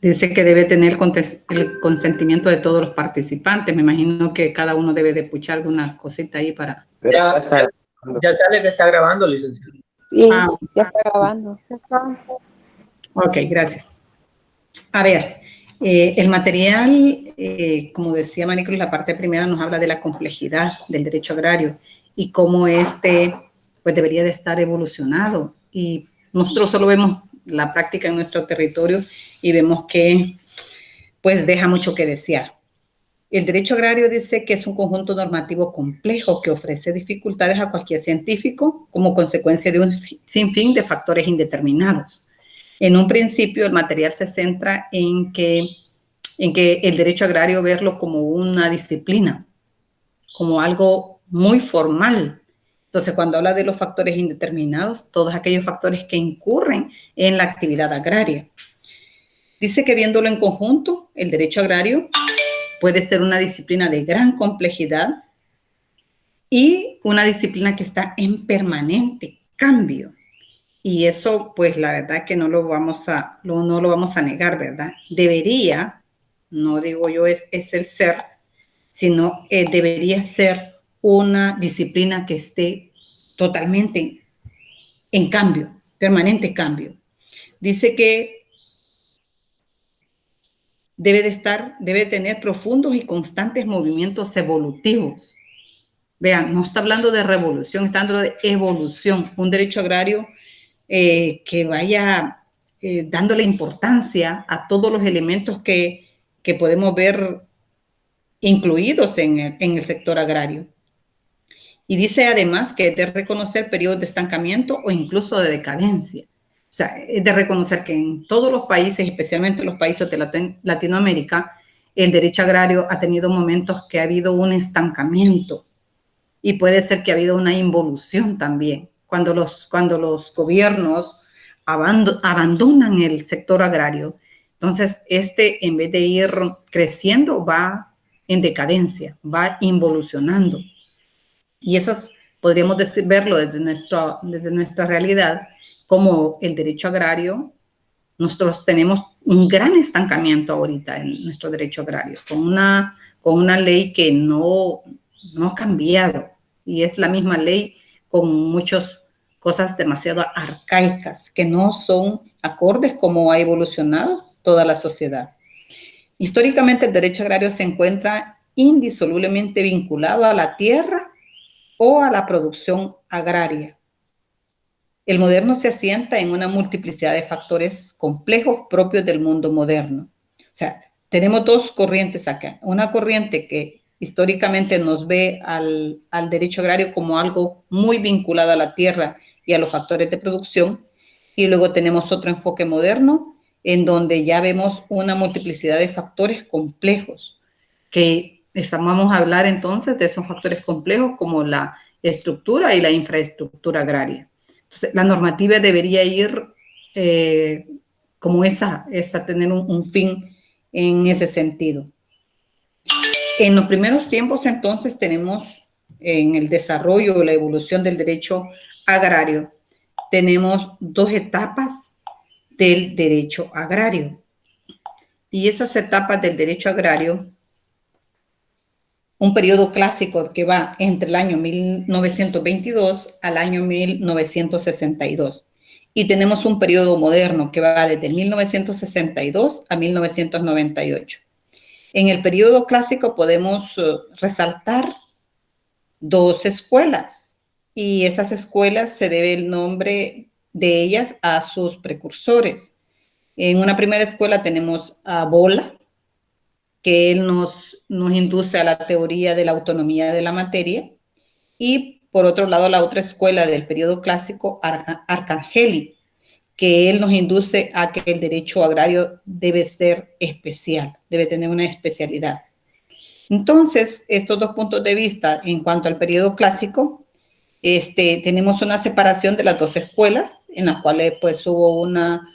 Dice que debe tener el consentimiento de todos los participantes. Me imagino que cada uno debe de puchar alguna cosita ahí para... Ya sale que está grabando, licenciado. Sí, ya está grabando. Ya está. Ok, gracias. A ver, el material, como decía Maricruz, la parte primera nos habla de la complejidad del derecho agrario y cómo pues debería de estar evolucionado. Y nosotros solo vemos la práctica en nuestro territorio y vemos que pues deja mucho que desear. El derecho agrario dice que es un conjunto normativo complejo que ofrece dificultades a cualquier científico como consecuencia de un sinfín de factores indeterminados. En un principio, el material se centra en que el derecho agrario verlo como una disciplina, como algo muy formal. Entonces, cuando habla de los factores indeterminados, todos aquellos factores que incurren en la actividad agraria. Dice que viéndolo en conjunto, el derecho agrario puede ser una disciplina de gran complejidad y una disciplina que está en permanente cambio. Y eso, pues, la verdad que no lo vamos a negar, ¿verdad? Debería, no digo yo es el ser, sino debería ser una disciplina que esté totalmente en cambio, permanente cambio. Dice que debe tener profundos y constantes movimientos evolutivos. Vean, no está hablando de revolución, está hablando de evolución. Un derecho agrario que vaya dándole importancia a todos los elementos que podemos ver incluidos en el sector agrario. Y dice además que es de reconocer periodos de estancamiento o incluso de decadencia. O sea, es de reconocer que en todos los países, especialmente los países de Latinoamérica, el derecho agrario ha tenido momentos que ha habido un estancamiento y puede ser que ha habido una involución también. Cuando los gobiernos abandonan el sector agrario, entonces en vez de ir creciendo, va en decadencia, va involucionando. Y esas podríamos verlo desde nuestra realidad, como el derecho agrario. Nosotros tenemos un gran estancamiento ahorita en nuestro derecho agrario, con una ley que no ha cambiado, y es la misma ley con muchas cosas demasiado arcaicas, que no son acordes como ha evolucionado toda la sociedad. Históricamente el derecho agrario se encuentra indisolublemente vinculado a la tierra o a la producción agraria. El moderno se asienta en una multiplicidad de factores complejos propios del mundo moderno. O sea, tenemos dos corrientes acá. Una corriente que históricamente nos ve al derecho agrario como algo muy vinculado a la tierra y a los factores de producción. Y luego tenemos otro enfoque moderno en donde ya vemos una multiplicidad de factores complejos, que vamos a hablar entonces de esos factores complejos como la estructura y la infraestructura agraria. Entonces, la normativa debería ir como tener un fin en ese sentido. En los primeros tiempos, entonces, tenemos en el desarrollo o la evolución del derecho agrario, tenemos dos etapas del derecho agrario. Y esas etapas del derecho agrario, un periodo clásico que va entre el año 1922 al año 1962. Y tenemos un periodo moderno que va desde el 1962 a 1998. En el periodo clásico podemos resaltar dos escuelas, y esas escuelas se debe el nombre de ellas a sus precursores. En una primera escuela tenemos a Bola, que él nos induce a la teoría de la autonomía de la materia, y por otro lado la otra escuela del periodo clásico, Arcangeli, que él nos induce a que el derecho agrario debe ser especial, debe tener una especialidad. Entonces, estos dos puntos de vista en cuanto al periodo clásico, tenemos una separación de las dos escuelas, en las cuales pues hubo una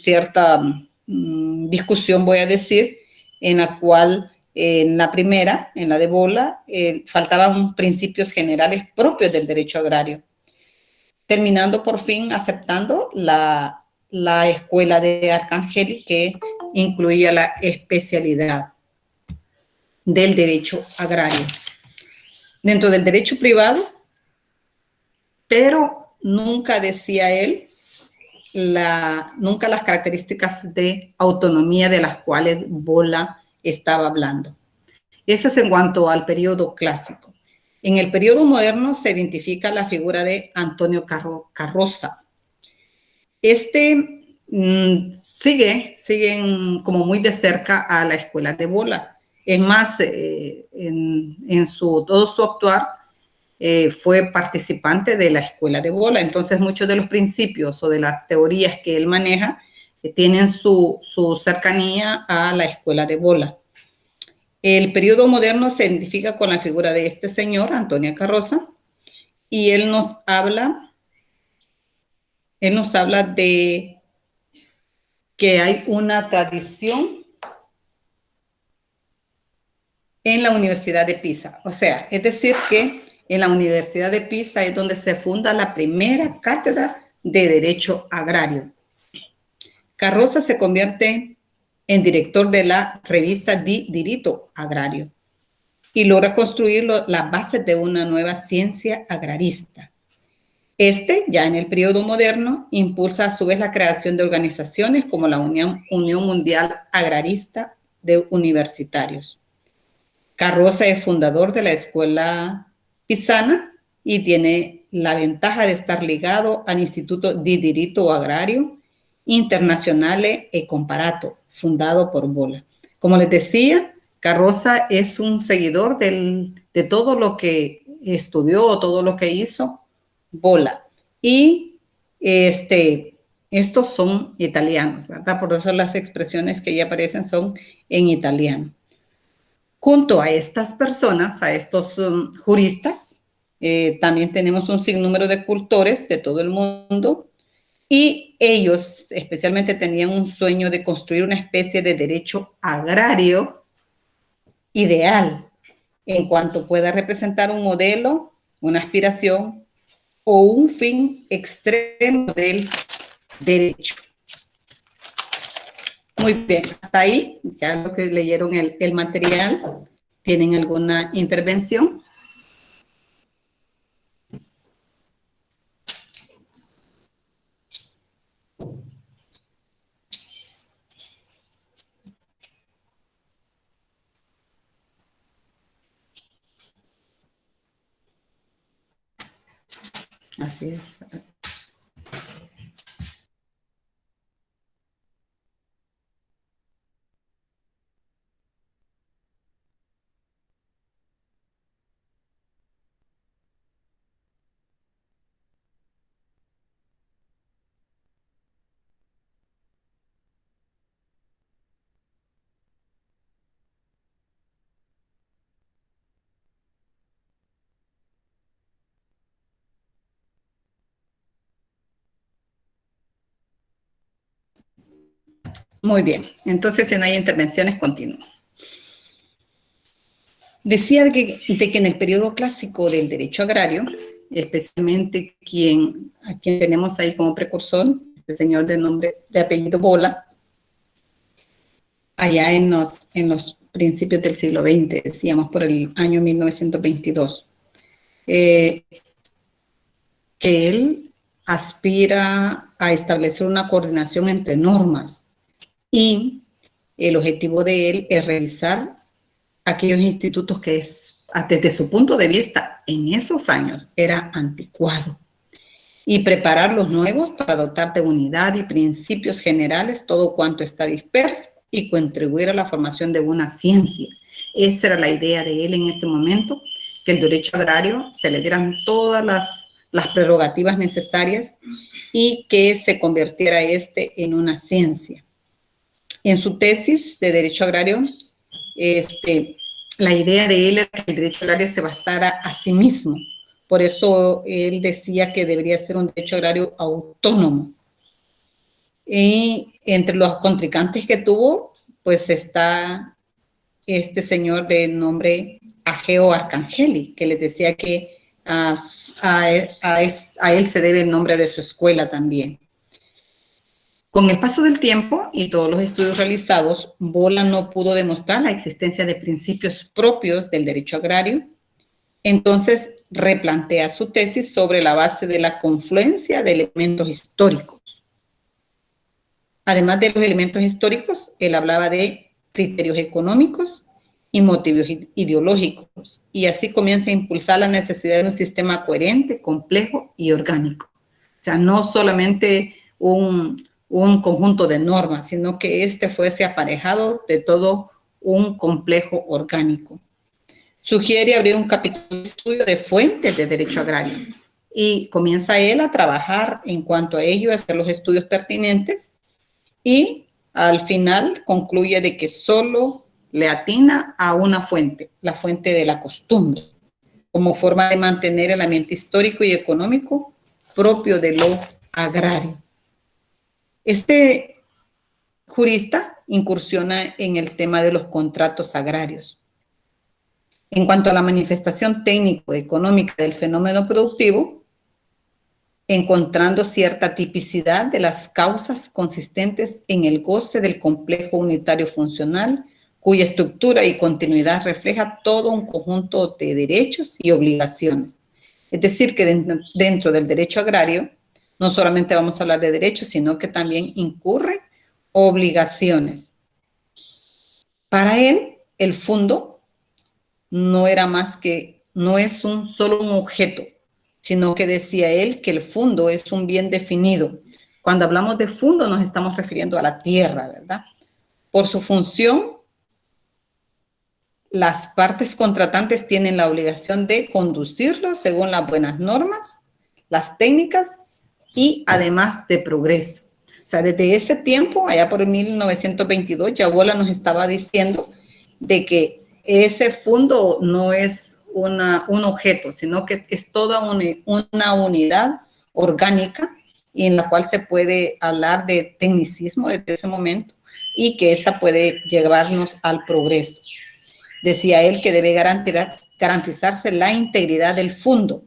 cierta discusión, voy a decir, en la cual en la primera, en la de Bola, faltaban principios generales propios del derecho agrario, terminando por fin aceptando la la escuela de Arcangeli, que incluía la especialidad del derecho agrario. Dentro del derecho privado, pero nunca decía él, nunca las características de autonomía de las cuales Bola estaba hablando. Eso es en cuanto al periodo clásico. En el periodo moderno se identifica la figura de Antonio Carroza. Siguen como muy de cerca a la escuela de Bola. Es más, todo su actuar fue participante de la escuela de Bola. Entonces, muchos de los principios o de las teorías que él maneja tienen su cercanía a la escuela de Bola. El periodo moderno se identifica con la figura de este señor, Antonio Carroza, y él nos habla de que hay una tradición en la Universidad de Pisa. O sea, es decir que en la Universidad de Pisa es donde se funda la primera cátedra de Derecho Agrario. Carroza se convierte en director de la revista Di Diritto Agrario y logra construir las bases de una nueva ciencia agrarista. Ya en el periodo moderno, impulsa a su vez la creación de organizaciones como la Unión Mundial Agrarista de Universitarios. Carroza es fundador de la Escuela Pisana y tiene la ventaja de estar ligado al Instituto di Diritto Agrario Internazionale e Comparato, fundado por Bola. Como les decía, Carroza es un seguidor de todo lo que estudió o todo lo que hizo Bola. Y estos son italianos, ¿verdad? Por eso las expresiones que ahí aparecen son en italiano. Junto a estas personas, a estos juristas, también tenemos un sinnúmero de cultores de todo el mundo y ellos especialmente tenían un sueño de construir una especie de derecho agrario ideal en cuanto pueda representar un modelo, una aspiración o un fin extremo del derecho. Muy bien, hasta ahí, ya lo que leyeron el material. ¿Tienen alguna intervención? Así es. Muy bien, entonces si no hay intervenciones, continúo. Decía de que en el periodo clásico del derecho agrario, especialmente a quien tenemos ahí como precursor, este señor de apellido Bola, allá en los principios del siglo XX, decíamos por el año 1922, que él aspira a establecer una coordinación entre normas y el objetivo de él es revisar aquellos institutos que desde su punto de vista en esos años era anticuado y preparar los nuevos para dotar de unidad y principios generales todo cuanto está disperso y contribuir a la formación de una ciencia. Esa era la idea de él en ese momento, que el derecho agrario se le dieran todas las prerrogativas necesarias y que se convirtiera en una ciencia. En su tesis de derecho agrario, la idea de él era que el derecho agrario se bastara a sí mismo. Por eso él decía que debería ser un derecho agrario autónomo. Y entre los contrincantes que tuvo, pues está este señor de nombre Ageo Arcangeli, que les decía que a él se debe el nombre de su escuela también. Con el paso del tiempo y todos los estudios realizados, Bola no pudo demostrar la existencia de principios propios del derecho agrario. Entonces, replantea su tesis sobre la base de la confluencia de elementos históricos. Además de los elementos históricos, él hablaba de criterios económicos y motivos ideológicos, y así comienza a impulsar la necesidad de un sistema coherente, complejo y orgánico. O sea, no solamente un conjunto de normas, sino que este fuese aparejado de todo un complejo orgánico. Sugiere abrir un capítulo de estudio de fuentes de derecho agrario y comienza él a trabajar en cuanto a ello, a hacer los estudios pertinentes y al final concluye de que solo le atina a una fuente, la fuente de la costumbre, como forma de mantener el ambiente histórico y económico propio de lo agrario. Este jurista incursiona en el tema de los contratos agrarios. En cuanto a la manifestación técnico-económica del fenómeno productivo, encontrando cierta tipicidad de las causas consistentes en el goce del complejo unitario funcional, cuya estructura y continuidad refleja todo un conjunto de derechos y obligaciones. Es decir, que dentro del derecho agrario, no solamente vamos a hablar de derechos, sino que también incurre obligaciones. Para él, el fondo no era más que, no es solo un objeto, sino que decía él que el fondo es un bien definido. Cuando hablamos de fondo nos estamos refiriendo a la tierra, ¿verdad? Por su función, las partes contratantes tienen la obligación de conducirlo según las buenas normas, las técnicas y además de progreso. O sea, desde ese tiempo, allá por 1922, ya Bola nos estaba diciendo de que ese fondo no es un objeto, sino que es toda una unidad orgánica y en la cual se puede hablar de tecnicismo desde ese momento y que esta puede llevarnos al progreso. Decía él que debe garantizarse la integridad del fondo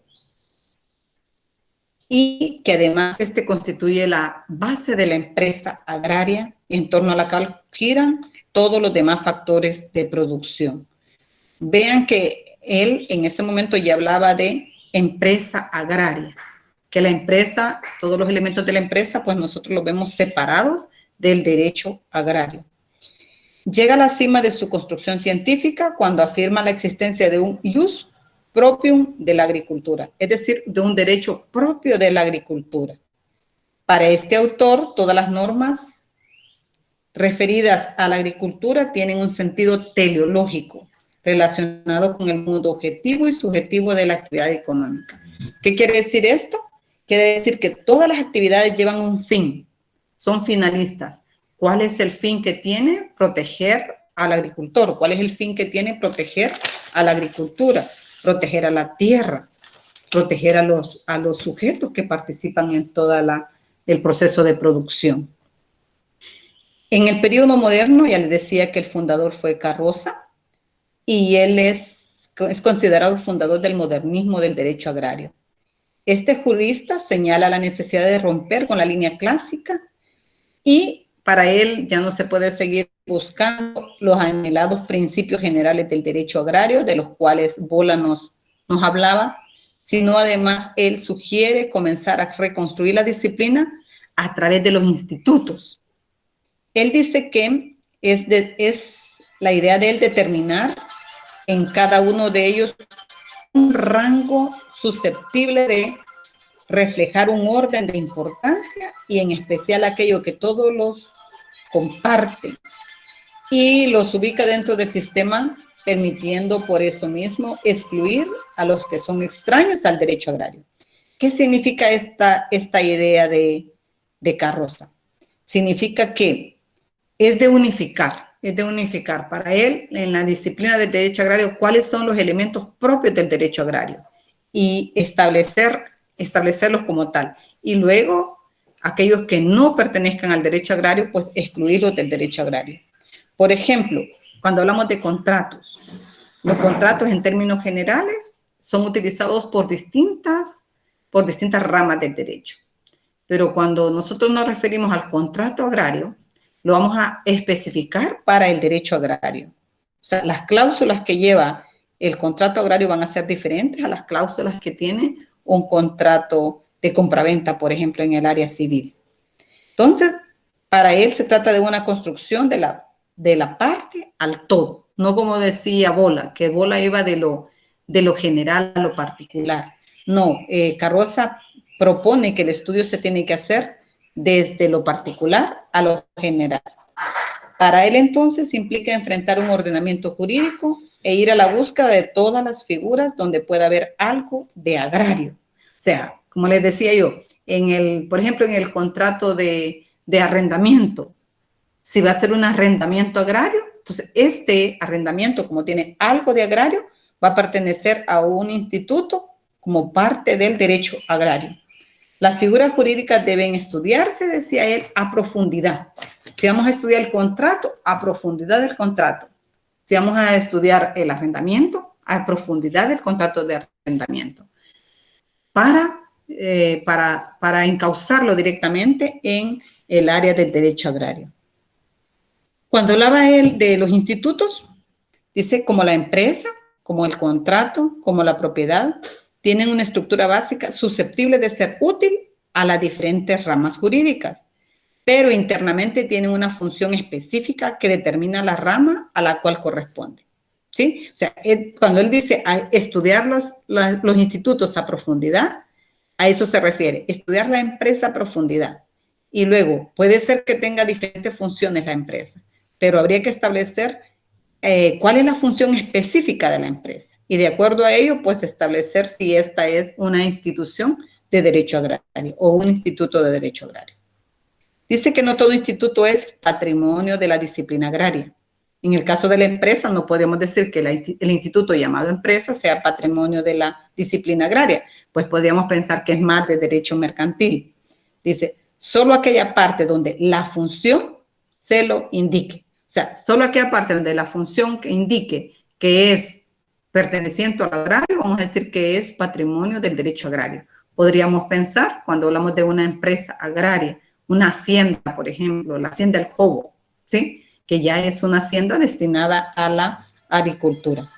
y que además este constituye la base de la empresa agraria en torno a la cual giran todos los demás factores de producción. Vean que él en ese momento ya hablaba de empresa agraria, que la empresa, todos los elementos de la empresa, pues nosotros los vemos separados del derecho agrario. Llega a la cima de su construcción científica cuando afirma la existencia de un ius propium de la agricultura, es decir, de un derecho propio de la agricultura. Para este autor, todas las normas referidas a la agricultura tienen un sentido teleológico relacionado con el mundo objetivo y subjetivo de la actividad económica. ¿Qué quiere decir esto? Quiere decir que todas las actividades llevan un fin, son finalistas. ¿Cuál es el fin que tiene? Proteger al agricultor. ¿Cuál es el fin que tiene? Proteger a la agricultura, proteger a la tierra, proteger a los sujetos que participan en todo el proceso de producción. En el periodo moderno, ya les decía que el fundador fue Carroza, y él es considerado fundador del modernismo del derecho agrario. Este jurista señala la necesidad de romper con la línea clásica y para él ya no se puede seguir buscando los anhelados principios generales del derecho agrario, de los cuales Bola nos hablaba, sino además él sugiere comenzar a reconstruir la disciplina a través de los institutos. Él dice que es la idea de él determinar en cada uno de ellos un rango susceptible de reflejar un orden de importancia y en especial aquello que todos los comparten y los ubica dentro del sistema, permitiendo por eso mismo excluir a los que son extraños al derecho agrario. ¿Qué significa esta idea de Carroza? Significa que es de unificar para él en la disciplina del derecho agrario cuáles son los elementos propios del derecho agrario y establecerlos como tal. Y luego, aquellos que no pertenezcan al derecho agrario, pues excluirlos del derecho agrario. Por ejemplo, cuando hablamos de contratos, los contratos en términos generales son utilizados por distintas ramas del derecho. pero cuando nosotros nos referimos al contrato agrario, lo vamos a especificar para el derecho agrario. O sea, las cláusulas que lleva el contrato agrario van a ser diferentes a las cláusulas que tiene un contrato de compraventa, por ejemplo, en el área civil. Entonces, para él se trata de una construcción de la parte al todo, no como decía Bola, que Bola iba de lo general a lo particular. No, Carroza propone que el estudio se tiene que hacer desde lo particular a lo general. Para él entonces implica enfrentar un ordenamiento jurídico e ir a la búsqueda de todas las figuras donde pueda haber algo de agrario. O sea, como les decía yo, por ejemplo, en el contrato de arrendamiento, si va a ser un arrendamiento agrario, entonces este arrendamiento, como tiene algo de agrario, va a pertenecer a un instituto como parte del derecho agrario. Las figuras jurídicas deben estudiarse, decía él, a profundidad. Si vamos a estudiar el contrato, a profundidad del contrato. Si vamos a estudiar el arrendamiento, a profundidad del contrato de arrendamiento. Para encauzarlo directamente en el área del derecho agrario. Cuando hablaba él de los institutos, dice como la empresa, como el contrato, como la propiedad, tienen una estructura básica susceptible de ser útil a las diferentes ramas jurídicas, pero internamente tienen una función específica que determina la rama a la cual corresponde. ¿Sí? O sea, cuando él dice estudiar los institutos a profundidad, a eso se refiere, estudiar la empresa a profundidad. Y luego, puede ser que tenga diferentes funciones la empresa, pero habría que establecer cuál es la función específica de la empresa. Y de acuerdo a ello, pues establecer si esta es una institución de derecho agrario o un instituto de derecho agrario. Dice que no todo instituto es patrimonio de la disciplina agraria. En el caso de la empresa, no podemos decir que el instituto llamado empresa sea patrimonio de la disciplina agraria, pues podríamos pensar que es más de derecho mercantil. Dice, solo aquella parte donde la función se lo indique. O sea, solo aquella parte donde la función que indique que es perteneciente al agrario, vamos a decir que es patrimonio del derecho agrario. Podríamos pensar, cuando hablamos de una empresa agraria, una hacienda, por ejemplo, la hacienda El Jobo, ¿sí? Que ya es una hacienda destinada a la agricultura.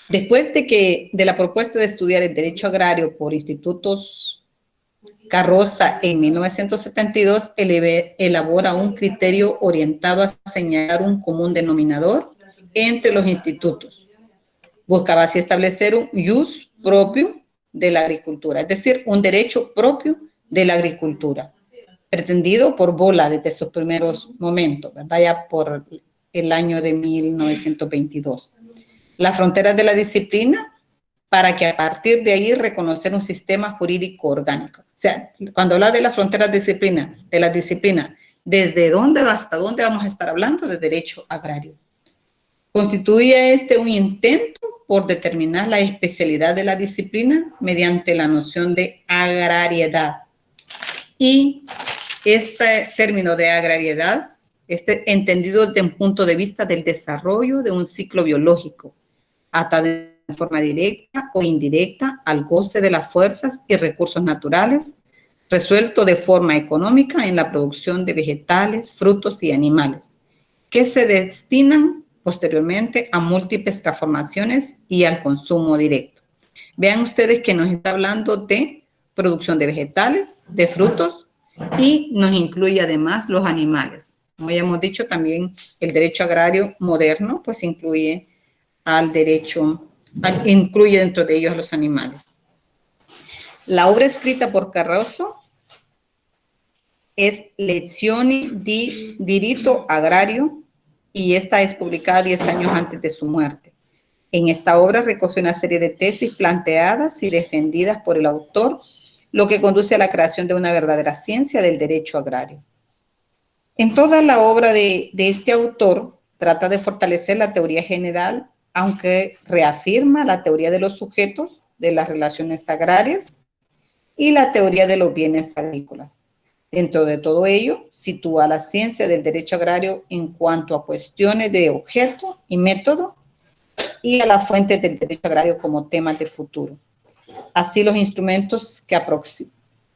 Después de la propuesta de estudiar el derecho agrario por institutos Carroza en 1972 elabora un criterio orientado a señalar un común denominador entre los institutos. Buscaba así establecer un ius propio de la agricultura, es decir, un derecho propio de la agricultura, pretendido por Bola desde sus primeros momentos, ¿verdad? Ya por el año de 1922. Las fronteras de la disciplina, para que a partir de ahí reconocer un sistema jurídico orgánico. O sea, cuando habla de las fronteras de la disciplina, ¿desde dónde hasta dónde vamos a estar hablando? De derecho agrario. Constituye un intento por determinar la especialidad de la disciplina mediante la noción de agrariedad. Y este término de agrariedad, entendido desde un punto de vista del desarrollo de un ciclo biológico, atado de forma directa o indirecta al goce de las fuerzas y recursos naturales, resuelto de forma económica en la producción de vegetales, frutos y animales, que se destinan posteriormente a múltiples transformaciones y al consumo directo. Vean ustedes que nos está hablando de producción de vegetales, de frutos, y nos incluye además los animales. Como ya hemos dicho, también el derecho agrario moderno, pues incluye incluye dentro de ellos a los animales. La obra escrita por Carroza es Lezioni di Diritto Agrario y esta es publicada 10 años antes de su muerte. En esta obra recoge una serie de tesis planteadas y defendidas por el autor, lo que conduce a la creación de una verdadera ciencia del derecho agrario. En toda la obra de este autor trata de fortalecer la teoría general, aunque reafirma la teoría de los sujetos, de las relaciones agrarias y la teoría de los bienes agrícolas. Dentro de todo ello, sitúa la ciencia del derecho agrario en cuanto a cuestiones de objeto y método y a las fuentes del derecho agrario como temas de futuro. Así, los instrumentos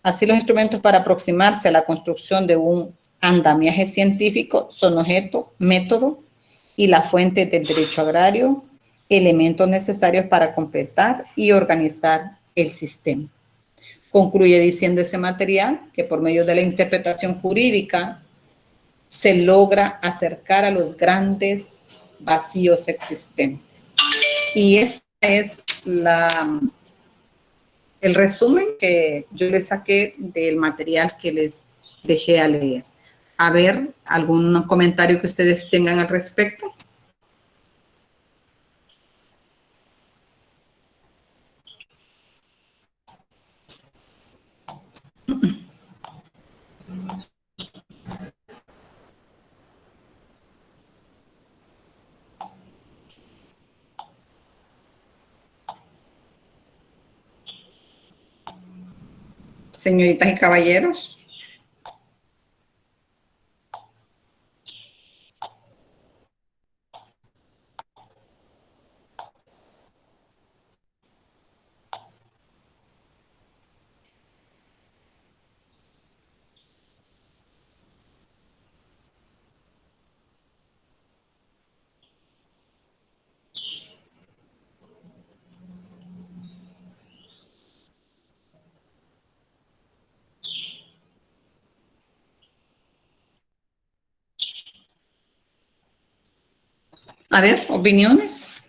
Así, los instrumentos para aproximarse a la construcción de un andamiaje científico son objeto, método y la fuente del derecho agrario, elementos necesarios para completar y organizar el sistema. Concluye diciendo ese material que por medio de la interpretación jurídica se logra acercar a los grandes vacíos existentes. Y ese es el resumen que yo les saqué del material que les dejé a leer. A ver, ¿algún comentario que ustedes tengan al respecto? Señoritas y caballeros. A ver, opiniones.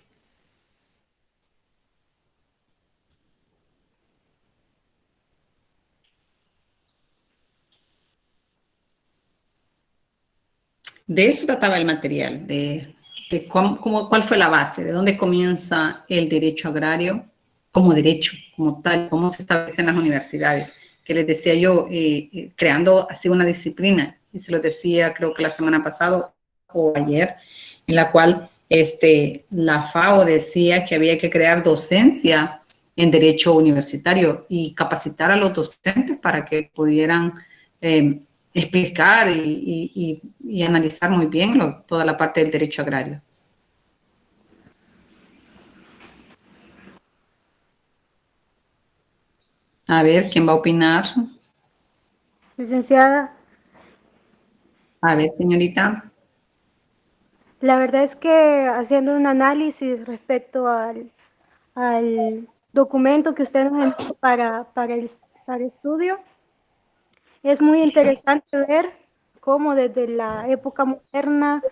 De eso trataba el material, de cuál fue la base, de dónde comienza el derecho agrario como derecho, como tal, cómo se establece en las universidades, que les decía yo, creando así una disciplina, y se lo decía creo que la semana pasada o ayer, en la cual la FAO decía que había que crear docencia en derecho universitario y capacitar a los docentes para que pudieran explicar y analizar muy bien toda la parte del derecho agrario. A ver, ¿quién va a opinar? Licenciada. A ver, señorita. La verdad es que haciendo un análisis respecto al documento que usted nos envió para el estudio, es muy interesante ver cómo desde la época moderna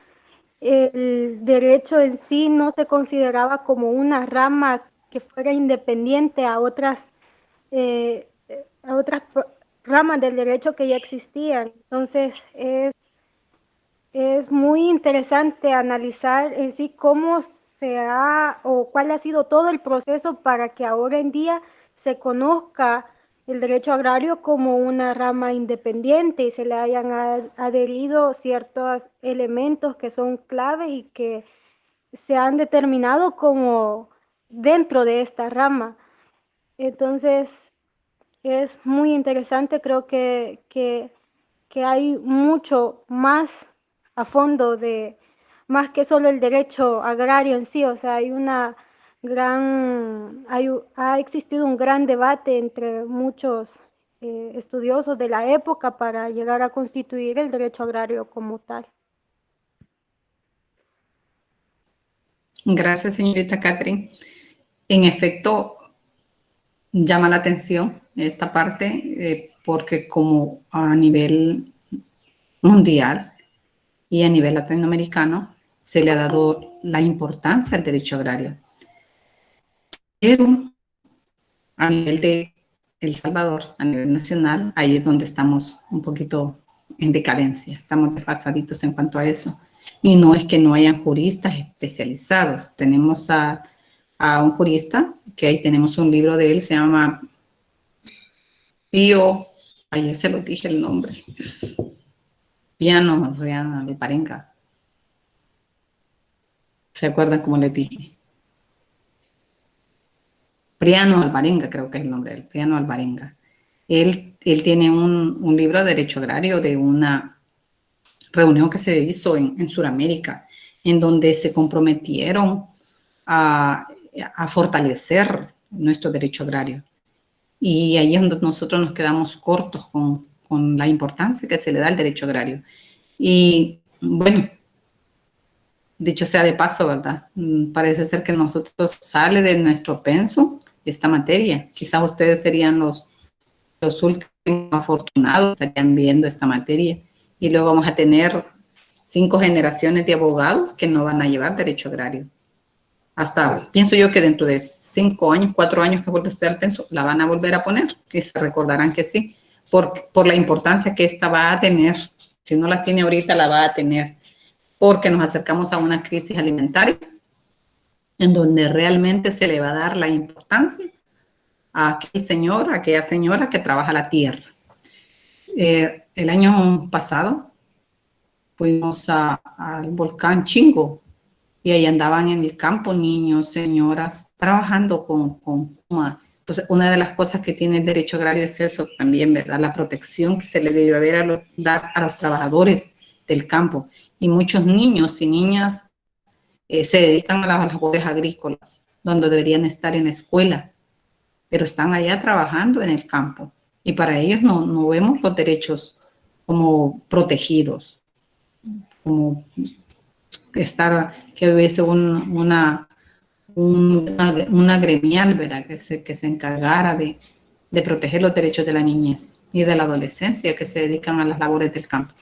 el derecho en sí no se consideraba como una rama que fuera independiente a otras ramas del derecho que ya existían. Entonces es muy interesante analizar en sí cómo se ha o cuál ha sido todo el proceso para que ahora en día se conozca el derecho agrario como una rama independiente y se le hayan adherido ciertos elementos que son clave y que se han determinado como dentro de esta rama. Entonces, es muy interesante, creo que hay mucho más a fondo más que solo el derecho agrario en sí, o sea, ha existido un gran debate entre muchos estudiosos de la época para llegar a constituir el derecho agrario como tal. Gracias, señorita Catherine. En efecto, llama la atención esta parte porque como a nivel mundial y a nivel latinoamericano se le ha dado la importancia al derecho agrario. Pero a nivel de El Salvador, a nivel nacional, ahí es donde estamos un poquito en decadencia, estamos desfasaditos en cuanto a eso. Y no es que no hayan juristas especializados. Tenemos a un jurista, que ahí tenemos un libro de él, se llama Pío, ayer se lo dije el nombre, Piano Real Alvarenga. ¿Se acuerdan cómo les dije? Priano Alvarenga, creo que es el nombre de él, Priano Alvarenga. Él tiene un libro de derecho agrario de una reunión que se hizo en Sudamérica, en donde se comprometieron a fortalecer nuestro derecho agrario. Y ahí es donde nosotros nos quedamos cortos con la importancia que se le da al derecho agrario. Y bueno, dicho sea de paso, ¿verdad? Parece ser que nosotros sale de nuestro pensum esta materia. Quizás ustedes serían los últimos afortunados, estarían viendo esta materia. Y luego vamos a tener 5 generaciones de abogados que no van a llevar derecho agrario. Hasta, pienso yo que dentro de 5 años, 4 años que vuelva a estudiar el pensum, la van a volver a poner y se recordarán que sí, por la importancia que esta va a tener. Si no la tiene ahorita, la va a tener, porque nos acercamos a una crisis alimentaria en donde realmente se le va a dar la importancia a aquel señor, a aquella señora que trabaja la tierra. El año pasado fuimos al volcán Chingo y ahí andaban en el campo niños, señoras, trabajando con entonces, una de las cosas que tiene el derecho agrario es eso también, ¿verdad? La protección que se le debe dar a los trabajadores del campo. Y muchos niños y niñas se dedican a las labores agrícolas, donde deberían estar en la escuela, pero están allá trabajando en el campo. Y para ellos no vemos los derechos como protegidos, como estar, que hubiese una gremial, ¿verdad? Que se encargara de proteger los derechos de la niñez y de la adolescencia que se dedican a las labores del campo,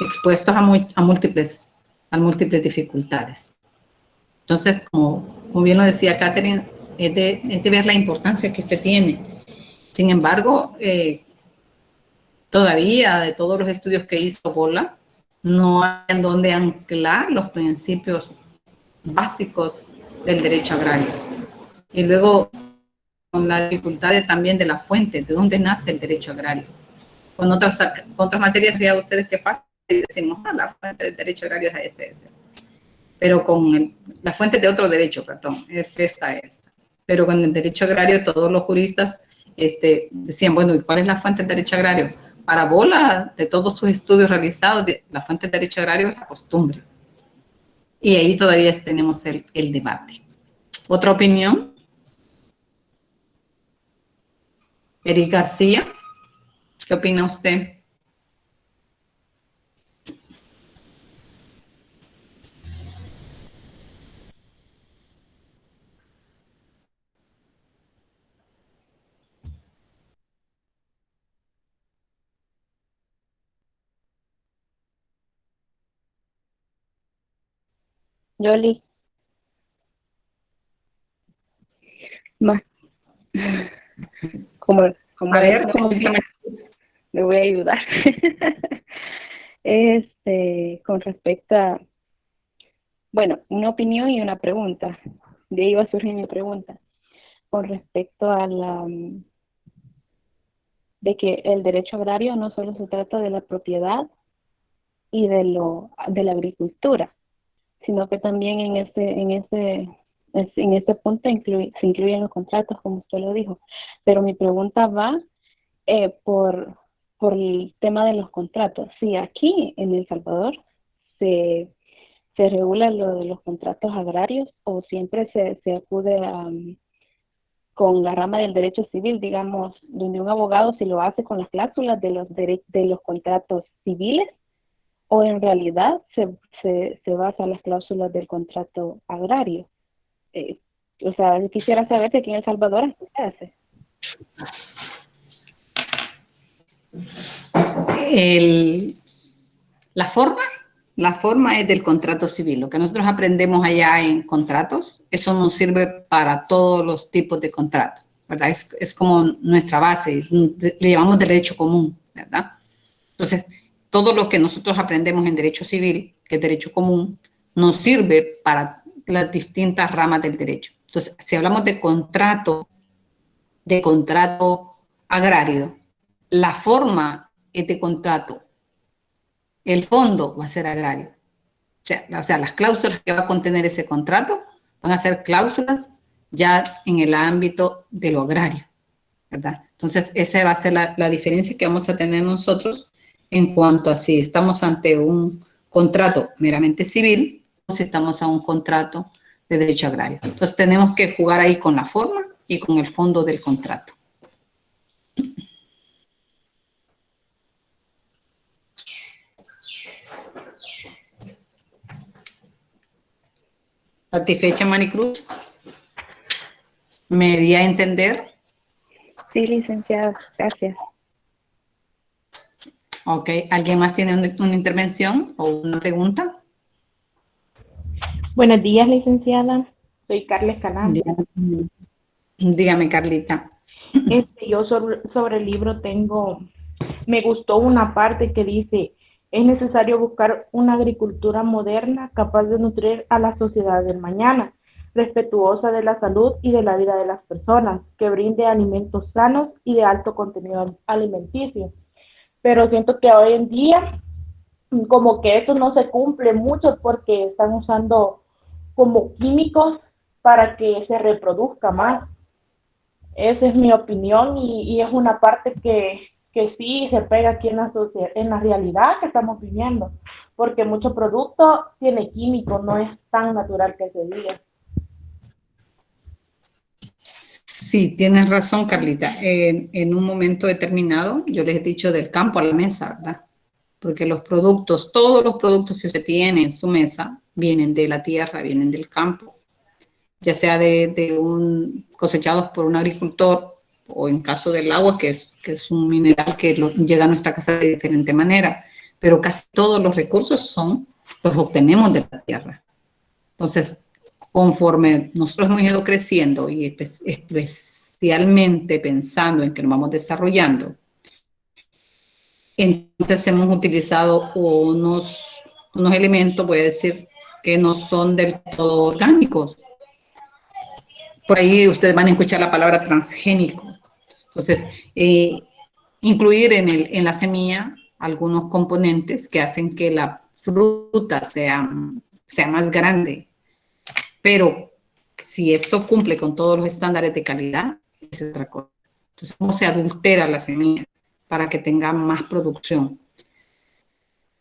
expuestos a múltiples dificultades. Entonces, como bien lo decía Catherine, es de ver la importancia que este tiene. Sin embargo, todavía de todos los estudios que hizo Bola, no hay en donde anclar los principios básicos del derecho agrario. Y luego, con la dificultad también de la fuente, de dónde nace el derecho agrario. Con otras materias, fíjate ustedes que fácil decimos, la fuente del derecho agrario es este. Pero con la fuente de otro derecho, perdón, es esta. Pero con el derecho agrario, todos los juristas decían, bueno, ¿y cuál es la fuente del derecho agrario? Para Bola, de todos sus estudios realizados, la fuente del derecho agrario es la costumbre. Y ahí todavía tenemos el debate. ¿Otra opinión? Eric García, ¿qué opina usted? Yoli. Ma. Como A ver, no, le voy a ayudar. Con respecto a, bueno, una opinión y una pregunta. De ahí va a surgir mi pregunta. Con respecto a de que el derecho agrario no solo se trata de la propiedad y de la agricultura, sino que también en este punto se incluyen los contratos, como usted lo dijo. Pero mi pregunta va por el tema de los contratos. Si aquí en El Salvador se regula lo de los contratos agrarios, o siempre se acude con la rama del derecho civil, digamos, donde un abogado si lo hace con las cláusulas de los contratos civiles, o en realidad se basa en las cláusulas del contrato agrario. O sea, quisiera saber si aquí en El Salvador así se hace. La forma es del contrato civil. Lo que nosotros aprendemos allá en contratos, eso nos sirve para todos los tipos de contratos, ¿verdad? Es como nuestra base, le llamamos derecho común, ¿verdad? Entonces, todo lo que nosotros aprendemos en derecho civil, que es derecho común, nos sirve para las distintas ramas del derecho. Entonces, si hablamos de contrato agrario, la forma es de contrato, el fondo va a ser agrario. O sea, las cláusulas que va a contener ese contrato van a ser cláusulas ya en el ámbito de lo agrario, ¿verdad? Entonces, esa va a ser la diferencia que vamos a tener nosotros en cuanto a si estamos ante un contrato meramente civil o si estamos a un contrato de derecho agrario. Entonces, tenemos que jugar ahí con la forma y con el fondo del contrato. ¿Satisfecha, Maricruz? ¿Me di a entender? Sí, licenciada, gracias. Ok, ¿alguien más tiene una intervención o una pregunta? Buenos días, licenciada. Soy Carla Escalante. Dígame, dígame, Carlita. Yo sobre el libro me gustó una parte que dice, es necesario buscar una agricultura moderna capaz de nutrir a la sociedad del mañana, respetuosa de la salud y de la vida de las personas, que brinde alimentos sanos y de alto contenido alimenticio. Pero siento que hoy en día como que eso no se cumple mucho porque están usando como químicos para que se reproduzca más. Esa es mi opinión y es una parte que sí se pega aquí en en la realidad que estamos viviendo, porque mucho producto tiene químicos, no es tan natural que se diga. Sí, tienes razón, Carlita. En un momento determinado, yo les he dicho del campo a la mesa, ¿verdad? Porque los productos, todos los productos que usted tiene en su mesa, vienen de la tierra, vienen del campo, ya sea cosechados por un agricultor o en caso del agua, que es un mineral que llega a nuestra casa de diferente manera, pero casi todos los recursos los obtenemos de la tierra. Entonces, conforme nosotros hemos ido creciendo y especialmente pensando en que nos vamos desarrollando, entonces hemos utilizado unos elementos, voy a decir, que no son del todo orgánicos. Por ahí ustedes van a escuchar la palabra transgénico. Entonces, incluir en la semilla algunos componentes que hacen que la fruta sea más grande. Pero si esto cumple con todos los estándares de calidad, es otra cosa. Entonces, ¿cómo se adultera la semilla para que tenga más producción?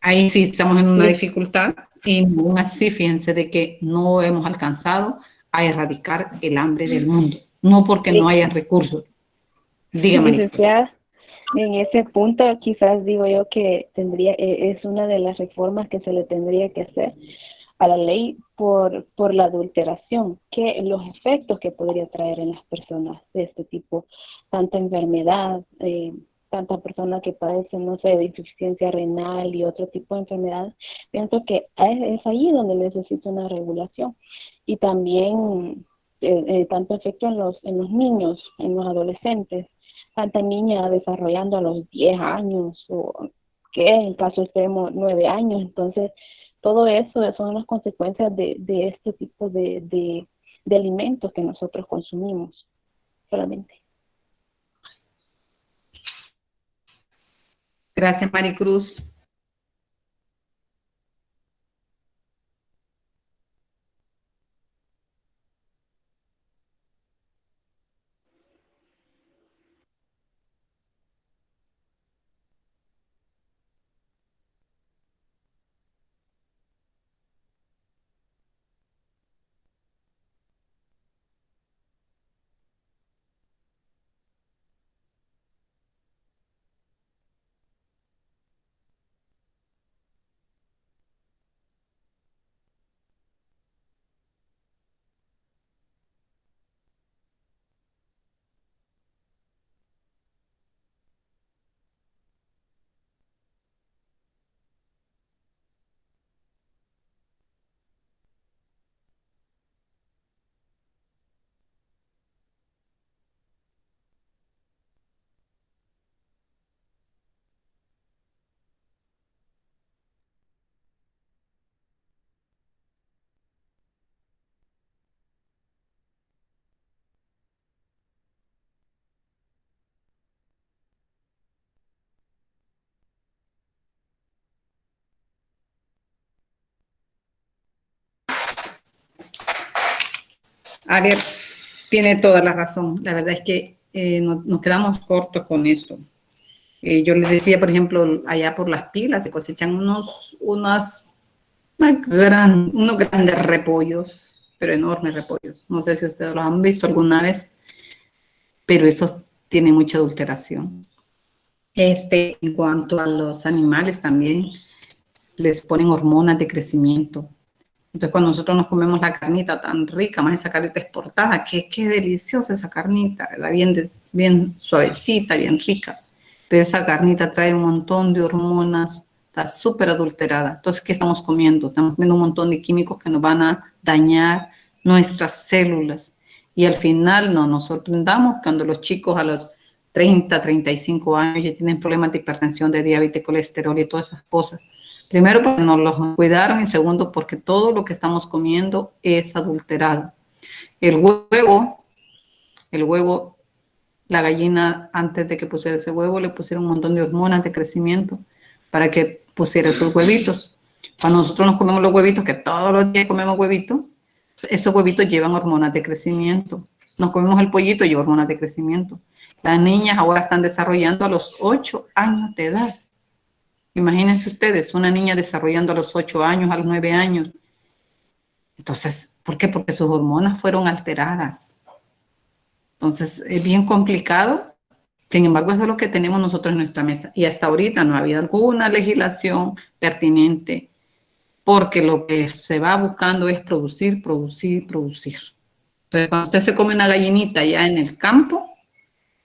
Ahí sí estamos en una dificultad y aún así, fíjense de que no hemos alcanzado a erradicar el hambre del mundo. No porque no haya recursos. Dígame, Licenciada, en ese punto quizás digo yo que es una de las reformas que se le tendría que hacer a la ley por la adulteración, que los efectos que podría traer en las personas de este tipo, tanta enfermedad, tantas personas que padecen, no sé, de insuficiencia renal y otro tipo de enfermedades, pienso que es ahí donde necesita una regulación. Y también tanto efecto en los niños, en los adolescentes, tanta niña desarrollando a los 10 años o que en caso extremo 9 años, entonces todo eso son las consecuencias de este tipo de alimentos que nosotros consumimos solamente. Gracias, Maricruz. Arias tiene toda la razón. La verdad es que nos quedamos cortos con esto. Yo les decía, por ejemplo, allá por las pilas se cosechan unos grandes repollos, pero enormes repollos. No sé si ustedes los han visto alguna vez, pero esos tienen mucha adulteración. En cuanto a los animales también, les ponen hormonas de crecimiento Entonces, cuando nosotros nos comemos la carnita tan rica, más esa carnita exportada, qué deliciosa esa carnita, ¿verdad? Bien suavecita, bien rica. Pero esa carnita trae un montón de hormonas, está súper adulterada. Entonces, ¿qué estamos comiendo? Estamos comiendo un montón de químicos que nos van a dañar nuestras células. Y al final no nos sorprendamos cuando los chicos a los 30, 35 años ya tienen problemas de hipertensión, de diabetes, colesterol y todas esas cosas. Primero, porque nos los cuidaron, y segundo, porque todo lo que estamos comiendo es adulterado. El huevo, la gallina, antes de que pusiera ese huevo, le pusieron un montón de hormonas de crecimiento para que pusiera esos huevitos. Cuando nosotros nos comemos los huevitos, que todos los días comemos huevitos, esos huevitos llevan hormonas de crecimiento. Nos comemos el pollito, lleva hormonas de crecimiento. Las niñas ahora están desarrollando a los 8 años de edad. Imagínense ustedes, una niña desarrollando a los 8 años, a los 9 años. Entonces, ¿por qué? Porque sus hormonas fueron alteradas. Entonces, es bien complicado. Sin embargo, eso es lo que tenemos nosotros en nuestra mesa. Y hasta ahorita no ha habido alguna legislación pertinente, porque lo que se va buscando es producir, producir, producir. Entonces, cuando usted se come una gallinita ya en el campo,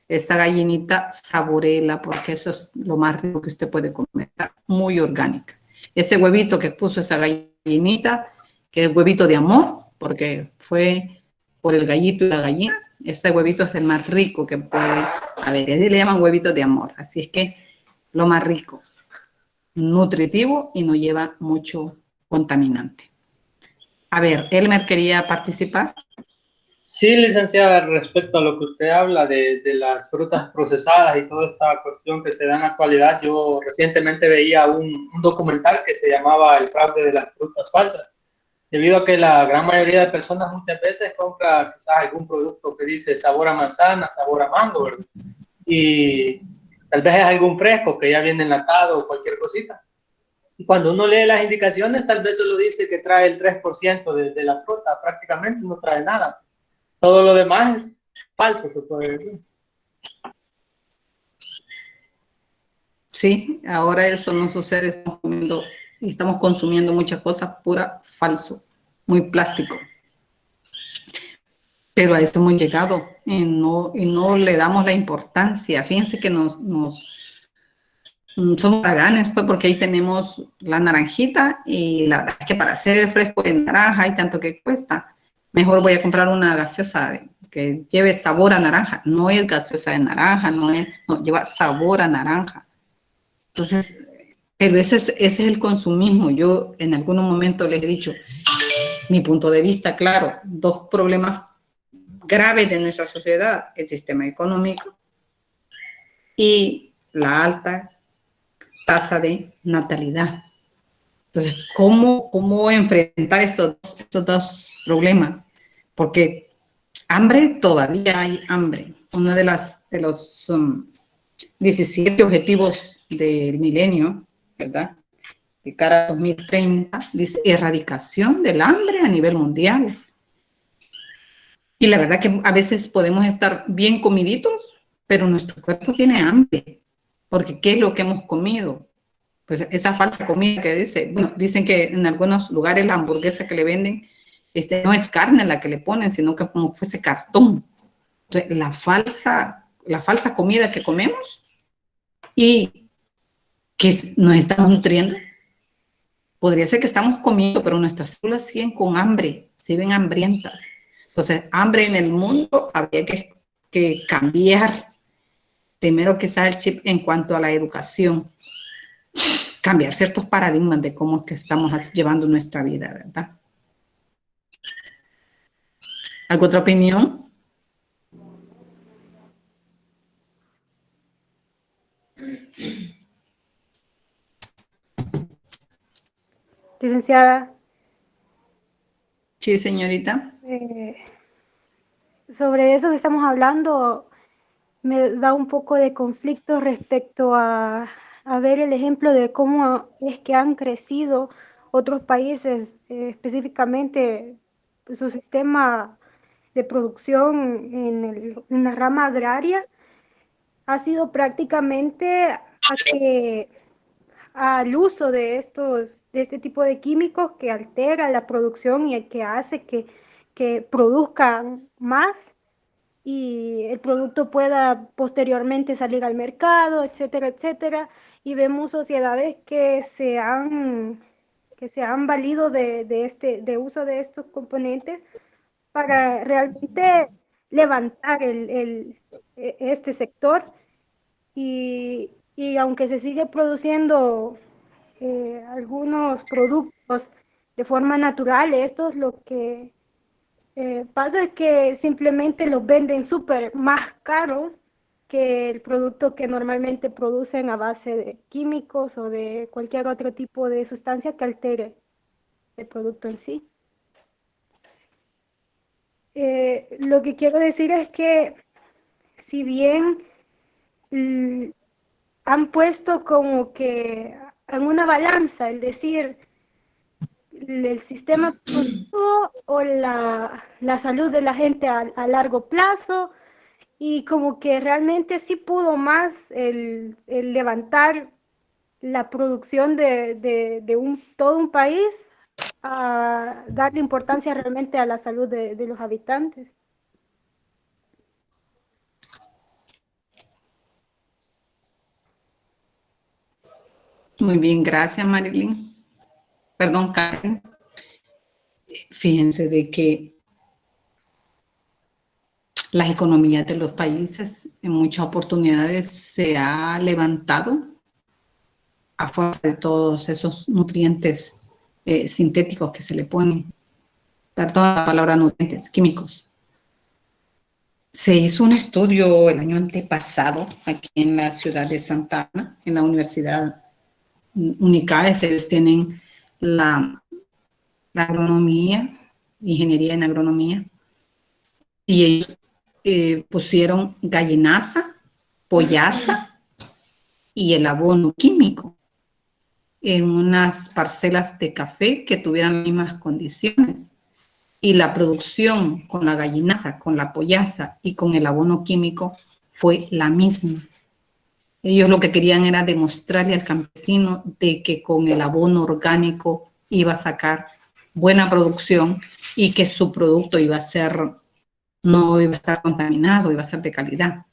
esa gallinita saboréela, porque eso es lo más rico que usted puede comer, está muy orgánica. Ese huevito que puso esa gallinita, que es huevito de amor, porque fue por el gallito y la gallina, ese huevito es el más rico que puede haber. A le llaman huevito de amor, así es que lo más rico, nutritivo y no lleva mucho contaminante. A ver, Elmer quería participar. Sí, licenciada, respecto a lo que usted habla de las frutas procesadas y toda esta cuestión que se da en la actualidad, yo recientemente veía un documental que se llamaba El fraude de las frutas falsas, debido a que la gran mayoría de personas muchas veces compra quizás algún producto que dice sabor a manzana, sabor a mango, ¿verdad? Y tal vez es algún fresco que ya viene enlatado o cualquier cosita. Y cuando uno lee las indicaciones, tal vez solo dice que trae el 3% de la fruta, prácticamente no trae nada. Todo lo demás es falso, se puede decir. Sí, ahora eso no sucede, estamos consumiendo muchas cosas pura falso, muy plástico. Pero a esto hemos llegado y no le damos la importancia. Fíjense que somos traganes, pues, porque ahí tenemos la naranjita y la verdad es que para hacer el fresco de naranja hay tanto que cuesta. Mejor voy a comprar una gaseosa que lleve sabor a naranja. No es gaseosa de naranja, no, lleva sabor a naranja. Entonces, pero ese es el consumismo. Yo en algunos momentos les he dicho mi punto de vista, claro, dos problemas graves de nuestra sociedad, el sistema económico y la alta tasa de natalidad. Entonces, ¿cómo enfrentar estos dos problemas? Porque hambre, todavía hay hambre. Uno de los 17 objetivos del milenio, ¿verdad? De cara a 2030, dice erradicación del hambre a nivel mundial. Y la verdad que a veces podemos estar bien comiditos, pero nuestro cuerpo tiene hambre, porque ¿qué es lo que hemos comido? Pues esa falsa comida que dicen que en algunos lugares la hamburguesa que le venden no es carne la que le ponen, sino que como fuese cartón. Entonces, la falsa comida que comemos y que nos estamos nutriendo, podría ser que estamos comiendo, pero nuestras células siguen con hambre, siguen hambrientas. Entonces, hambre en el mundo, habría que cambiar primero quizás el chip en cuanto a la educación, cambiar ciertos paradigmas de cómo es que estamos llevando nuestra vida, ¿verdad? ¿Alguna otra opinión? Licenciada, Sí, señorita. sobre eso que estamos hablando, me da un poco de conflicto respecto a ver el ejemplo de cómo es que han crecido otros países, específicamente su sistema de producción en la rama agraria ha sido prácticamente al uso de este tipo de químicos que altera la producción y que hace que produzcan más y el producto pueda posteriormente salir al mercado, etcétera, etcétera. Y vemos sociedades que se han valido de uso de estos componentes para realmente levantar este sector y aunque se sigue produciendo algunos productos de forma natural, estos lo que pasa es que simplemente los venden súper más caros que el producto que normalmente producen a base de químicos o de cualquier otro tipo de sustancia que altere el producto en sí. Lo que quiero decir es que si bien mm, han puesto como que en una balanza, el decir el sistema productivo o la salud de la gente a largo plazo, y como que realmente sí pudo más el levantar la producción de todo un país a darle importancia realmente a la salud de los habitantes. Muy bien, gracias Marilyn. Perdón, Karen. Fíjense de que las economías de los países en muchas oportunidades se ha levantado a fuerza de todos esos nutrientes sintéticos que se le ponen. Perdón la palabra nutrientes químicos. Se hizo un estudio el año antepasado aquí en la ciudad de Santa Ana, en la Universidad UNICAES. Ellos tienen la agronomía, ingeniería en agronomía, y ellos pusieron gallinaza, pollaza y el abono químico en unas parcelas de café que tuvieran las mismas condiciones. Y la producción con la gallinaza, con la pollaza y con el abono químico fue la misma. Ellos lo que querían era demostrarle al campesino de que con el abono orgánico iba a sacar buena producción y que su producto iba a ser, no iba a estar contaminado, iba a ser de calidad.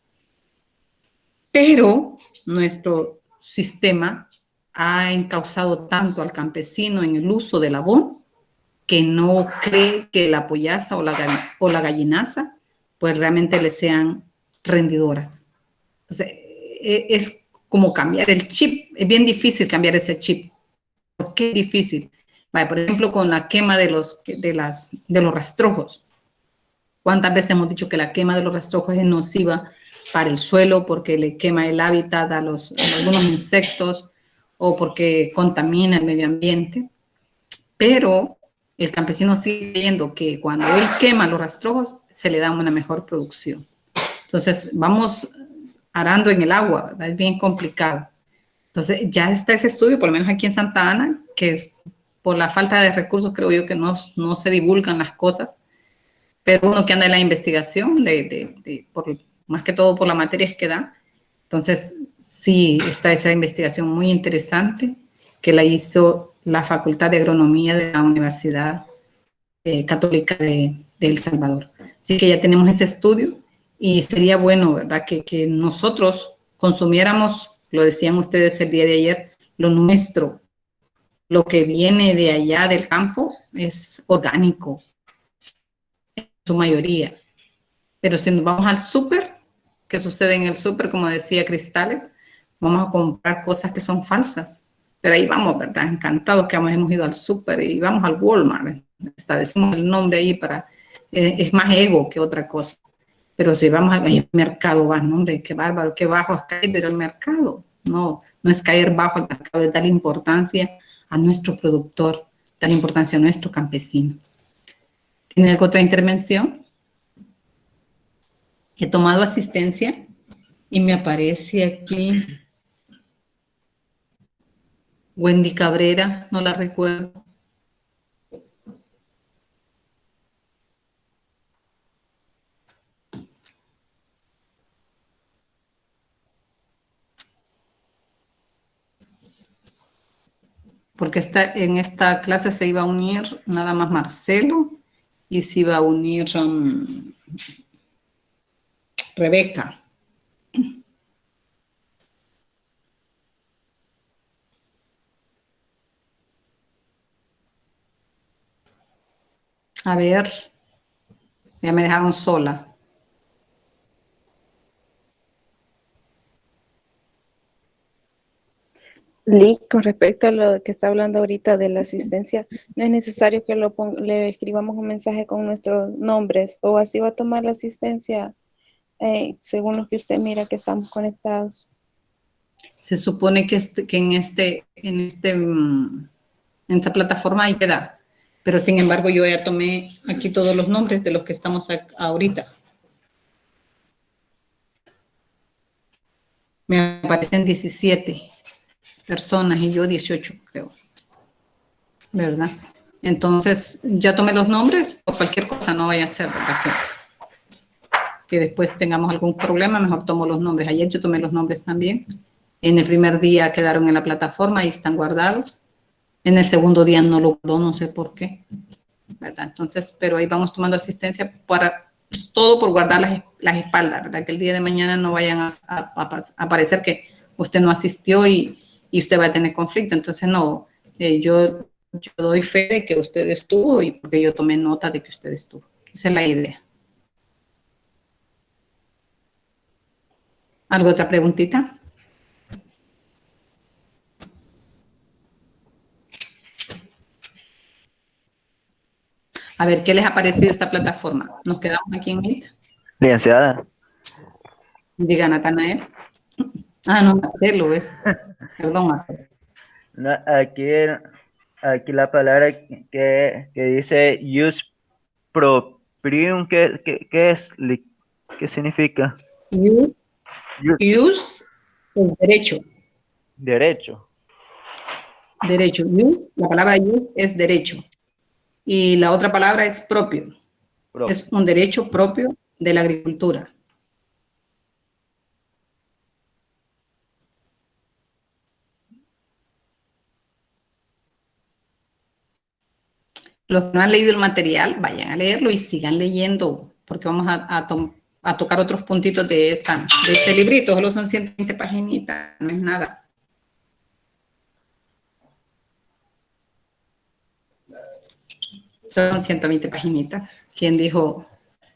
Pero nuestro sistema ha encauzado tanto al campesino en el uso del abono que no cree que la pollaza o la gallinaza pues realmente le sean rendidoras. Entonces, es como cambiar el chip. Es bien difícil cambiar ese chip. ¿Por qué es difícil? Vale, por ejemplo, con la quema de los rastrojos. ¿Cuántas veces hemos dicho que la quema de los rastrojos es nociva para el suelo porque le quema el hábitat a algunos insectos o porque contamina el medio ambiente? Pero el campesino sigue viendo que cuando él quema los rastrojos se le da una mejor producción. Entonces, vamos arando en el agua, ¿verdad? Es bien complicado. Entonces, ya está ese estudio, por lo menos aquí en Santa Ana, que por la falta de recursos creo yo que no se divulgan las cosas, pero uno que anda en la investigación, más que todo por las materias que da. Entonces, sí, está esa investigación muy interesante que la hizo la Facultad de Agronomía de la Universidad Católica de El Salvador. Así que ya tenemos ese estudio y sería bueno, ¿verdad?, que nosotros consumiéramos, lo decían ustedes el día de ayer, lo nuestro, lo que viene de allá del campo es orgánico, en su mayoría. Pero si nos vamos al súper, ¿qué sucede en el súper? Como decía Cristales, vamos a comprar cosas que son falsas. Pero ahí vamos, ¿verdad? Encantados que hemos ido al súper y vamos al Walmart. Hasta decimos el nombre ahí para... es más ego que otra cosa. Pero si vamos al mercado, va, no, hombre, qué bárbaro, qué bajo es caer del mercado. No, no es caer bajo el mercado, es dar importancia a nuestro productor, dar importancia a nuestro campesino. ¿Tiene alguna otra intervención? He tomado asistencia y me aparece aquí Wendy Cabrera, no la recuerdo. porque en esta clase se iba a unir nada más Marcelo y se iba a unir Rebeca. A ver, ya me dejaron sola. Lee, con respecto a lo que está hablando ahorita de la asistencia, no es necesario que le escribamos un mensaje con nuestros nombres, o así va a tomar la asistencia según lo que usted mira que estamos conectados. Se supone que, en esta plataforma ahí queda, pero sin embargo yo ya tomé aquí todos los nombres de los que estamos ahorita. Me aparecen 17 personas y yo 18, creo. ¿Verdad? Entonces, ya tomé los nombres, por cualquier cosa no vaya a ser, ¿verdad? Que después tengamos algún problema, mejor tomo los nombres. Ayer yo tomé los nombres también. En el primer día quedaron en la plataforma y están guardados. En el segundo día no lo guardó, no sé por qué, ¿verdad? Entonces, pero ahí vamos tomando asistencia para pues, todo por guardar las espaldas, ¿verdad? Que el día de mañana no vayan a parecer que usted no asistió y usted va a tener conflicto. Entonces, no, yo doy fe de que usted estuvo y porque yo tomé nota de que usted estuvo. Esa es la idea. ¿Alguna otra preguntita? A ver, ¿qué les ha parecido esta plataforma? ¿Nos quedamos aquí en Meet? Licenciada. Diga, Natanael. Ah, no, Marcelo es. Perdón, Marcelo. No, aquí la palabra que dice use proprium, ¿qué es? ¿Qué significa? Use es derecho. Derecho. Derecho. Use, la palabra use es derecho. Y la otra palabra es propio. Es un derecho propio de la agricultura. Los que no han leído el material, vayan a leerlo y sigan leyendo, porque vamos a tocar otros puntitos de ese librito. Solo son 120 paginitas, no es nada. Son 120 paginitas. ¿Quién dijo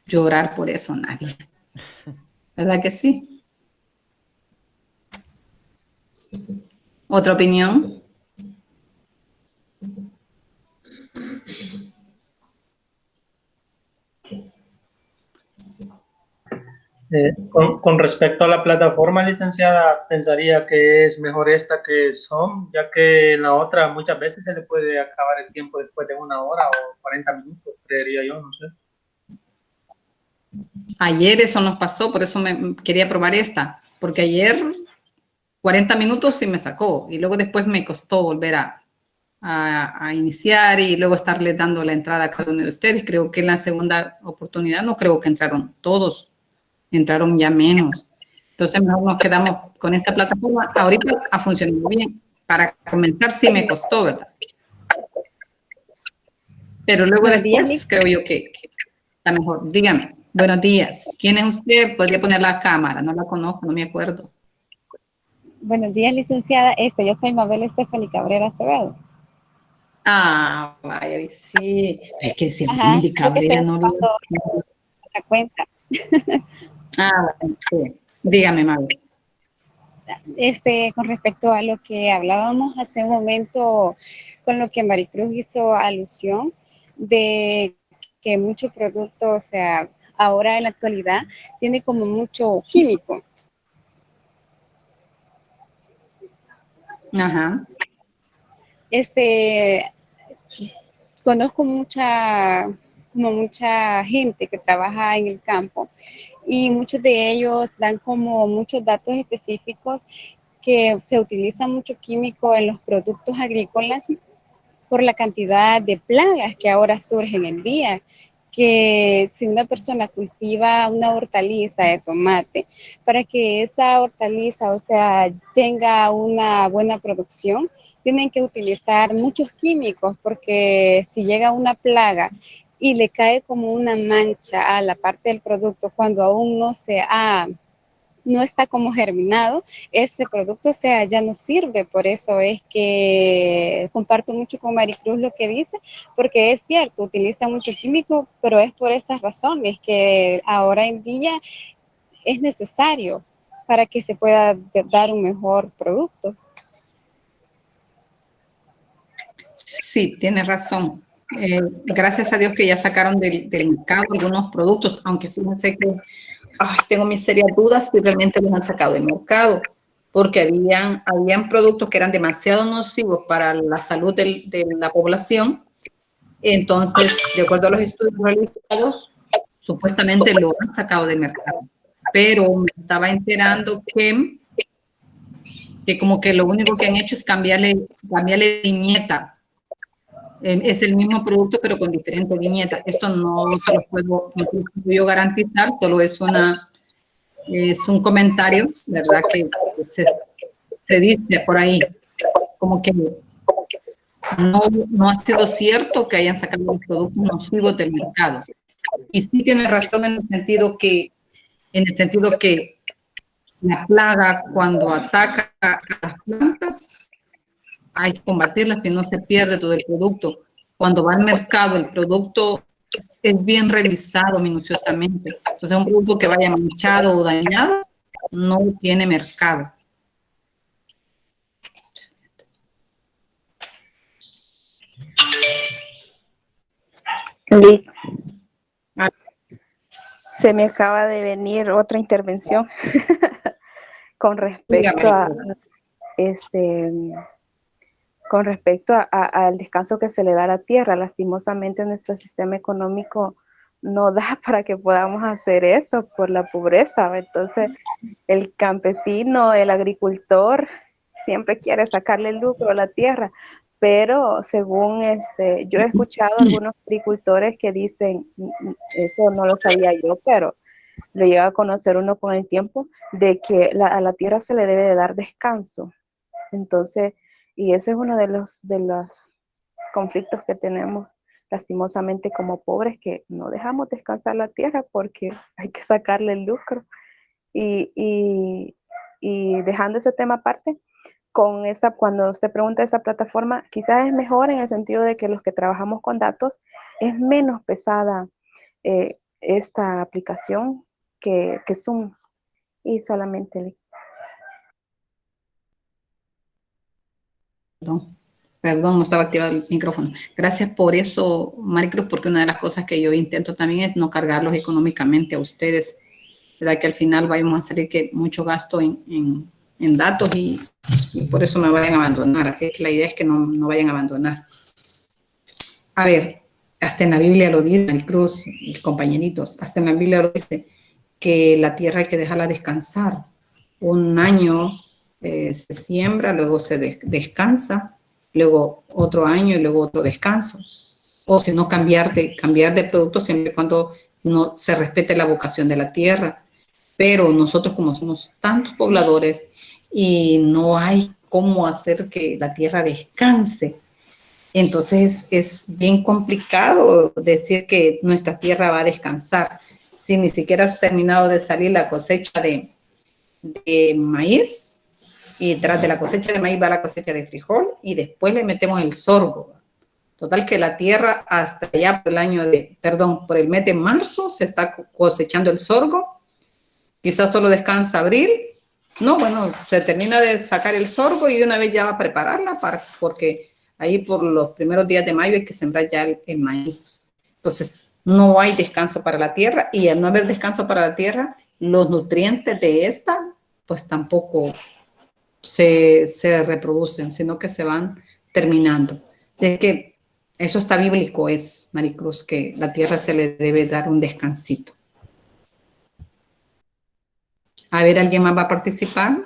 llorar por eso? Nadie. ¿Verdad que sí? ¿Otra opinión? Con respecto a la plataforma, licenciada, pensaría que es mejor esta que Zoom, ya que en la otra muchas veces se le puede acabar el tiempo después de 1 hora o 40 minutos, creería yo, no sé. Ayer eso nos pasó, por eso me quería probar esta, porque ayer 40 minutos sí me sacó y luego después me costó volver a iniciar y luego estarle dando la entrada a cada uno de ustedes. Creo que en la segunda oportunidad no creo que entraron todos, entraron ya menos. Entonces mejor nos quedamos con esta plataforma. Ahorita ha funcionado bien. Para comenzar sí me costó, ¿verdad? Pero luego después creo yo que está mejor. Dígame, buenos días. ¿Quién es usted? Podría poner la cámara, no la conozco, no me acuerdo. Buenos días, licenciada. Yo soy Mabel Estefany Cabrera Acevedo. Ah, vaya, sí. Es que si Ajá, Andy Cabrera no lo... la cuenta. Ah, bueno, sí. Dígame, Mabel. Con respecto a lo que hablábamos hace un momento, con lo que Maricruz hizo alusión, de que muchos productos, o sea, ahora en la actualidad, tiene como mucho químico. Ajá. Conozco mucha gente que trabaja en el campo y muchos de ellos dan como muchos datos específicos que se utiliza mucho químico en los productos agrícolas por la cantidad de plagas que ahora surgen en el día, que si una persona cultiva una hortaliza de tomate, para que esa hortaliza, o sea, tenga una buena producción, tienen que utilizar muchos químicos, porque si llega una plaga y le cae como una mancha a la parte del producto cuando aún no está como germinado, ese producto, o sea, ya no sirve. Por eso es que comparto mucho con Maricruz lo que dice, porque es cierto, utiliza mucho químico, pero es por esas razones que ahora en día es necesario para que se pueda dar un mejor producto. Sí, tienes razón. Gracias a Dios que ya sacaron del mercado algunos productos, aunque fíjense que tengo mis serias dudas si realmente los han sacado del mercado, porque habían productos que eran demasiado nocivos para la salud de la población. Entonces, de acuerdo a los estudios realizados, supuestamente lo han sacado del mercado. Pero me estaba enterando que como que lo único que han hecho es cambiarle viñeta. Es el mismo producto, pero con diferente viñeta. Esto no se lo puedo yo garantizar, solo es un comentario, ¿verdad? Que se dice por ahí, como que no ha sido cierto que hayan sacado los productos nocivos del mercado. Y sí tiene razón en el sentido que la plaga, cuando ataca a las plantas, hay que combatirla, si no se pierde todo el producto. Cuando va al mercado, el producto es bien revisado minuciosamente. Entonces, un producto que vaya manchado o dañado no tiene mercado. Liz, se me acaba de venir otra intervención con respecto al descanso que se le da a la tierra. Lastimosamente nuestro sistema económico no da para que podamos hacer eso por la pobreza. Entonces el campesino, el agricultor siempre quiere sacarle el lucro a la tierra, pero según yo he escuchado a algunos agricultores que dicen, eso no lo sabía yo, pero lo llega a conocer uno con el tiempo, de que a la tierra se le debe de dar descanso. Entonces, y ese es uno de los conflictos que tenemos lastimosamente como pobres, que no dejamos descansar la tierra porque hay que sacarle el lucro. Y dejando ese tema aparte, cuando usted pregunta esa plataforma, quizás es mejor en el sentido de que los que trabajamos con datos es menos pesada esta aplicación que Zoom, y solamente Perdón, no estaba activado el micrófono. Gracias por eso, Maricruz, porque una de las cosas que yo intento también es no cargarlos económicamente a ustedes, ¿verdad? Que al final vayamos a salir que mucho gasto en datos y por eso me vayan a abandonar. Así que la idea es que no vayan a abandonar. A ver, hasta en la Biblia lo dice, Maricruz, compañeritos, hasta en la Biblia lo dice, que la tierra hay que dejarla descansar. Un año se siembra, luego se descansa, luego otro año y luego otro descanso. O si no, cambiar de producto siempre y cuando no se respete la vocación de la tierra. Pero nosotros, como somos tantos pobladores y no hay cómo hacer que la tierra descanse, entonces es bien complicado decir que nuestra tierra va a descansar si ni siquiera ha terminado de salir la cosecha de maíz, y tras de la cosecha de maíz va la cosecha de frijol y después le metemos el sorgo. Total que la tierra hasta ya por el mes de marzo se está cosechando el sorgo. Quizás solo descansa abril. No, bueno, se termina de sacar el sorgo y de una vez ya va a prepararla porque ahí por los primeros días de mayo hay que sembrar ya el maíz. Entonces, no hay descanso para la tierra, y al no haber descanso para la tierra, los nutrientes de esta, pues tampoco se reproducen, sino que se van terminando. Así que eso está bíblico, es, Maricruz, que la tierra se le debe dar un descansito. A ver, ¿alguien más va a participar?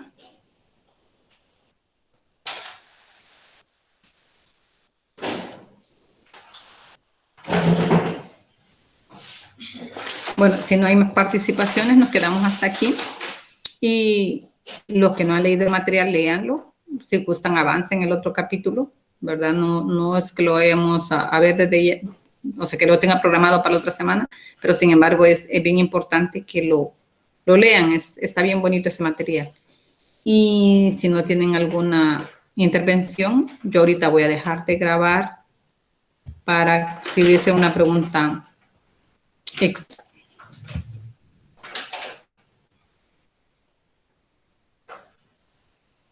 Bueno, si no hay más participaciones, nos quedamos hasta aquí. Y los que no han leído el material, léanlo. si gustan avancen el otro capítulo, ¿verdad? No es que lo vayamos a ver desde ya, o sea, que lo tenga programado para la otra semana, pero sin embargo es bien importante que lo lean, está bien bonito ese material. Y si no tienen alguna intervención, yo ahorita voy a dejar de grabar para escribirse una pregunta extra.